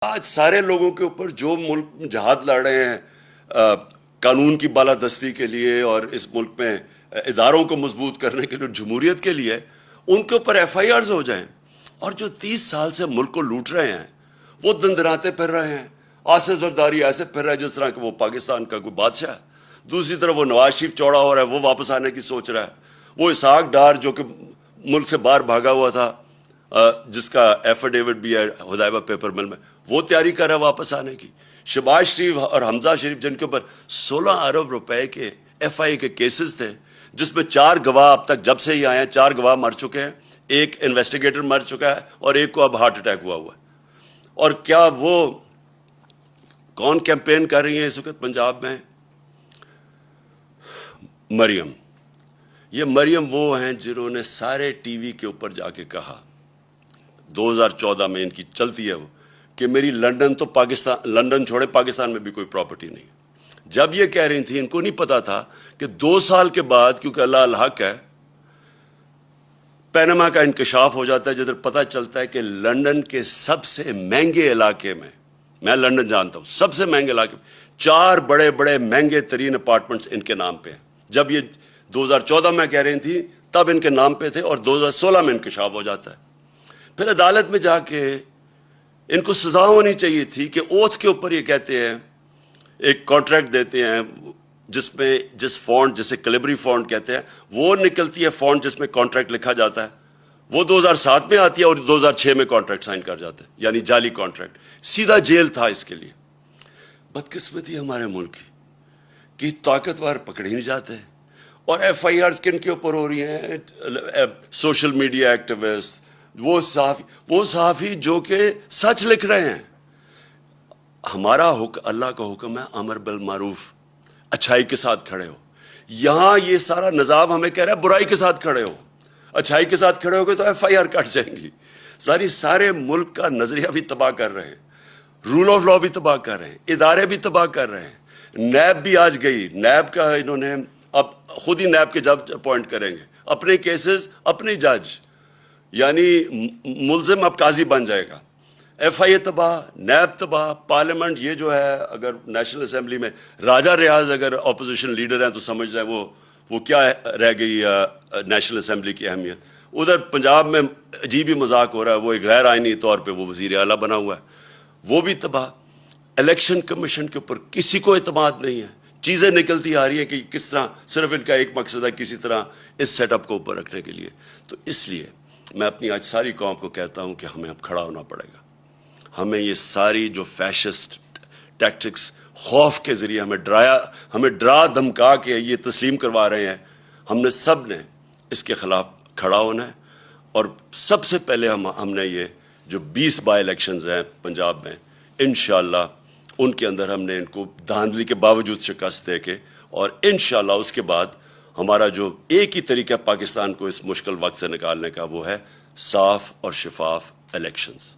آج سارے لوگوں کے اوپر جو ملک جہاد لڑ رہے ہیں قانون کی بالادستی کے لیے اور اس ملک میں اداروں کو مضبوط کرنے کے لیے، جمہوریت کے لیے، ان کے اوپر ایف آئی آرز ہو جائیں، اور جو 30 سال سے ملک کو لوٹ رہے ہیں وہ دندراتے پھر رہے ہیں، آصف زرداری ایسے پھر رہا ہے جس طرح کہ وہ پاکستان کا کوئی بادشاہ ہے، دوسری طرف وہ نواز شریف چوڑا ہو رہا ہے، وہ واپس آنے کی سوچ رہا ہے، وہ اسحاق ڈار جو کہ ملک سے باہر بھاگا ہوا تھا، جس کا ایفیڈیوٹ بھی ہے حدائبہ پیپر مل میں، وہ تیاری کر رہا ہے واپس آنے کی، شہباز شریف اور حمزہ شریف جن کے اوپر 16 ارب روپے کے ایف آئی کے کیسز تھے، جس میں 4 گواہ اب تک جب سے ہی آئے ہیں 4 گواہ مر چکے ہیں، ایک انویسٹیگیٹر مر چکا ہے اور ایک کو اب ہارٹ اٹیک ہوا ہے۔ اور کیا وہ کون کیمپین کر رہی ہیں اس وقت پنجاب میں؟ مریم، یہ مریم وہ ہیں جنہوں نے سارے ٹی وی کے اوپر جا کے کہا 2014 میں، ان کی چلتی ہے وہ، کہ میری لندن تو پاکستان، لندن چھوڑے پاکستان میں بھی کوئی پراپرٹی نہیں۔ جب یہ کہہ رہی تھی ان کو نہیں پتا تھا کہ 2 سال کے بعد، کیونکہ اللہ الحق ہے، پینما کا انکشاف ہو جاتا ہے، جدھر پتہ چلتا ہے کہ لندن کے سب سے مہنگے علاقے میں لندن جانتا ہوں، سب سے مہنگے علاقے میں 4 بڑے بڑے مہنگے ترین اپارٹمنٹس ان کے نام پہ ہیں۔ جب یہ 2014 میں کہہ رہی تھی تب ان کے نام پہ تھے، اور 2016 میں انکشاف ہو جاتا ہے۔ پھر عدالت میں جا کے ان کو سزا ہونی چاہیے تھی کہ اوتھ کے اوپر یہ کہتے ہیں، ایک کانٹریکٹ دیتے ہیں جس میں جس فونٹ جسے کلیبری فونٹ کہتے ہیں، وہ نکلتی ہے فونٹ جس میں کانٹریکٹ لکھا جاتا ہے، وہ 2007 میں آتی ہے اور 2006 میں کانٹریکٹ سائن کر جاتے ہیں، یعنی جعلی کانٹریکٹ، سیدھا جیل تھا اس کے لیے۔ بدقسمتی ہمارے ملک کی طاقتور پکڑے نہیں جاتے، اور ایف آئی آرز کن کے اوپر ہو رہی ہیں؟ سوشل میڈیا ایکٹیوسٹ، وہ صحافی جو کہ سچ لکھ رہے ہیں۔ ہمارا اللہ کا حکم ہے امر بالمعروف، اچھائی کے ساتھ کھڑے ہو۔ یہاں یہ سارا نظام ہمیں کہہ رہا ہے برائی کے ساتھ کھڑے ہو، اچھائی کے ساتھ کھڑے ہو گے تو ایف آئی آر کٹ جائیں گی۔ سارے ملک کا نظریہ بھی تباہ کر رہے ہیں، رول آف لا بھی تباہ کر رہے ہیں، ادارے بھی تباہ کر رہے ہیں۔ نیب بھی آج گئی، نیب کا انہوں نے اب خود ہی نیب کے جج اپوائنٹ کریں گے، اپنے کیسز اپنے جج، یعنی ملزم اب قاضی بن جائے گا۔ ایف آئی اے تباہ، نیب تباہ، پارلیمنٹ یہ جو ہے، اگر نیشنل اسمبلی میں راجہ ریاض اگر اپوزیشن لیڈر ہیں تو سمجھ جائیں وہ کیا رہ گئی نیشنل اسمبلی کی اہمیت۔ ادھر پنجاب میں عجیب ہی مذاق ہو رہا ہے، وہ ایک غیر آئینی طور پہ وہ وزیر اعلیٰ بنا ہوا ہے، وہ بھی تباہ۔ الیکشن کمیشن کے اوپر کسی کو اعتماد نہیں ہے، چیزیں نکلتی آ رہی ہیں کہ کس طرح صرف ان کا ایک مقصد ہے کسی طرح اس سیٹ اپ کو اوپر رکھنے کے لیے۔ تو اس لیے میں اپنی آج ساری قوم کو کہتا ہوں کہ ہمیں اب کھڑا ہونا پڑے گا۔ ہمیں یہ ساری جو فیشسٹ ٹیکٹکس خوف کے ذریعے ہمیں ڈرا دھمکا کے یہ تسلیم کروا رہے ہیں، ہم نے سب نے اس کے خلاف کھڑا ہونا ہے۔ اور سب سے پہلے ہم نے یہ جو 20 بائی الیکشنز ہیں پنجاب میں، انشاءاللہ ان کے اندر ہم نے ان کو دھاندلی کے باوجود شکست دے کے، اور انشاءاللہ اس کے بعد ہمارا جو ایک ہی طریقہ پاکستان کو اس مشکل وقت سے نکالنے کا، وہ ہے صاف اور شفاف الیکشنز۔